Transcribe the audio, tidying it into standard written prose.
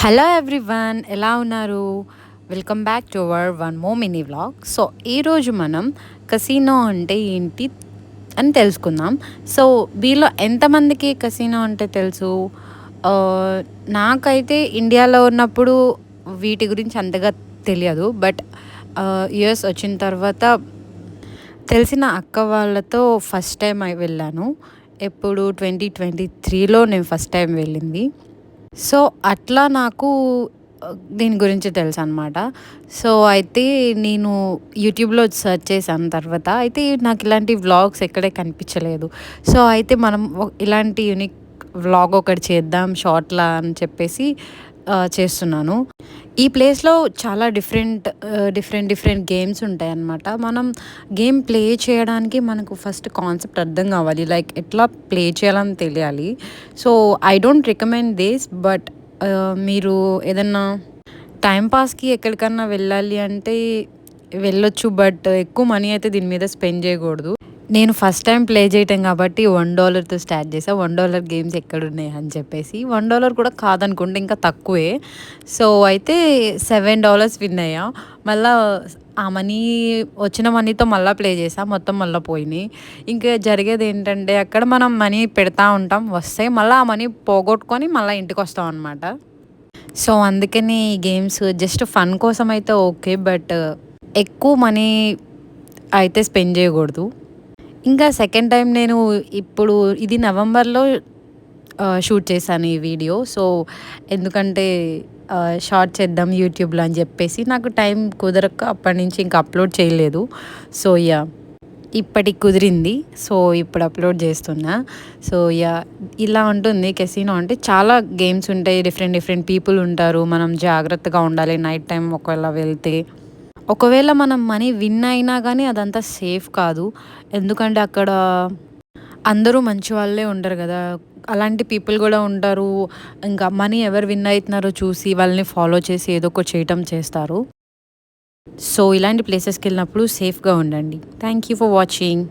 Hello everyone, ఎలా ఉన్నారు? Welcome back to our one more mini vlog. So ఈరోజు మనం కసినో అంటే ఏంటి అని తెలుసుకుందాం. సో మీలో ఎంతమందికి కసినో అంటే తెలుసు? ఆ, నాకైతే ఇండియాలో ఉన్నప్పుడు వీటి గురించి అంతగా తెలియదు. బట్ యుఎస్ వచ్చిన తర్వాత తెలిసిన అక్క వాళ్ళతో ఫస్ట్ టైం వెళ్ళాను. ఎప్పుడు 2023లో నేను ఫస్ట్ టైం వెళ్ళింది. సో అట్లా నాకు దీని గురించి తెలుసనమాట. సో అయితే నేను యూట్యూబ్‌లో సెర్చ్ చేశాను తర్వాత. అయితే నాకు ఇలాంటి వ్లాగ్స్ ఎక్కడ కనిపించలేదు. సో అయితే మనం ఇలాంటి యూనిక్ వ్లాగ్ ఒకటి చేద్దాం షార్ట్‌లా అని చెప్పేసి చేస్తున్నాను. ఈ ప్లేస్‌లో చాలా డిఫరెంట్ గేమ్స్ ఉంటాయన్నమాట. మనం గేమ్ ప్లే చేయడానికి మనకు ఫస్ట్ కాన్సెప్ట్ అర్థం కావాలి. లైక్ ఎట్లా ప్లే చేయాలని తెలియాలి. So I don't recommend this. But మీరు ఏదన్నా టైం పాస్‌కి ఎక్కడికన్నా వెళ్ళాలి అంటే వెళ్ళొచ్చు. బట్ ఎక్కువ మనీ అయితే దీని మీద స్పెండ్ చేయకూడదు. నేను ఫస్ట్ టైం ప్లే చేయటం కాబట్టి $1తో స్టార్ట్ చేశా. $1 గేమ్స్ ఎక్కడున్నాయి అని చెప్పేసి. $1 కూడా కాదనుకుంటే ఇంకా తక్కువే. సో అయితే $7 విన్ అయ్యా. మళ్ళా ఆ మనీ వచ్చిన మనీతో మళ్ళీ ప్లే చేసా. మొత్తం మళ్ళీ పోయినాయి. ఇంకా జరిగేది ఏంటంటే అక్కడ మనం మనీ పెడతా ఉంటాం, వస్తాయి. మళ్ళీ ఆ మనీ పోగొట్టుకొని మళ్ళీ ఇంటికి వస్తాం అనమాట. సో అందుకని ఈ గేమ్స్ జస్ట్ ఫన్ కోసం అయితే ఓకే. బట్ ఎక్కువ మనీ అయితే స్పెండ్ చేయకూడదు. ఇంకా సెకండ్ టైం నేను ఇప్పుడు ఇది నవంబర్‌లో షూట్ చేశాను ఈ వీడియో. సో ఎందుకంటే షార్ట్ చేద్దాం యూట్యూబ్‌లో అని చెప్పేసి నాకు టైం కుదరక అప్పటినుంచి ఇంకా అప్లోడ్ చేయలేదు. సో ఇప్పటికి కుదిరింది. సో ఇప్పుడు అప్లోడ్ చేస్తున్నా. సో ఇలా ఉంటుంది కెసినో అంటే. చాలా గేమ్స్ ఉంటాయి. డిఫరెంట్ పీపుల్ ఉంటారు. మనం జాగ్రత్తగా ఉండాలి నైట్ టైం ఒకవేళ వెళ్తే. ఒకవేళ మనం మనీ విన్ అయినా కానీ అదంతా సేఫ్ కాదు. ఎందుకంటే అక్కడ అందరూ మంచి వాళ్ళే ఉండరు కదా! అలాంటి పీపుల్ కూడా ఉంటారు. ఇంకా మనీ ఎవరు విన్ అయితున్నారో చూసి వాళ్ళని ఫాలో చేసి ఏదో ఒకటి చేయటం చేస్తారు. సో ఇలాంటి ప్లేసెస్‌కి వెళ్ళినప్పుడు సేఫ్‌గా ఉండండి. Thank you for watching.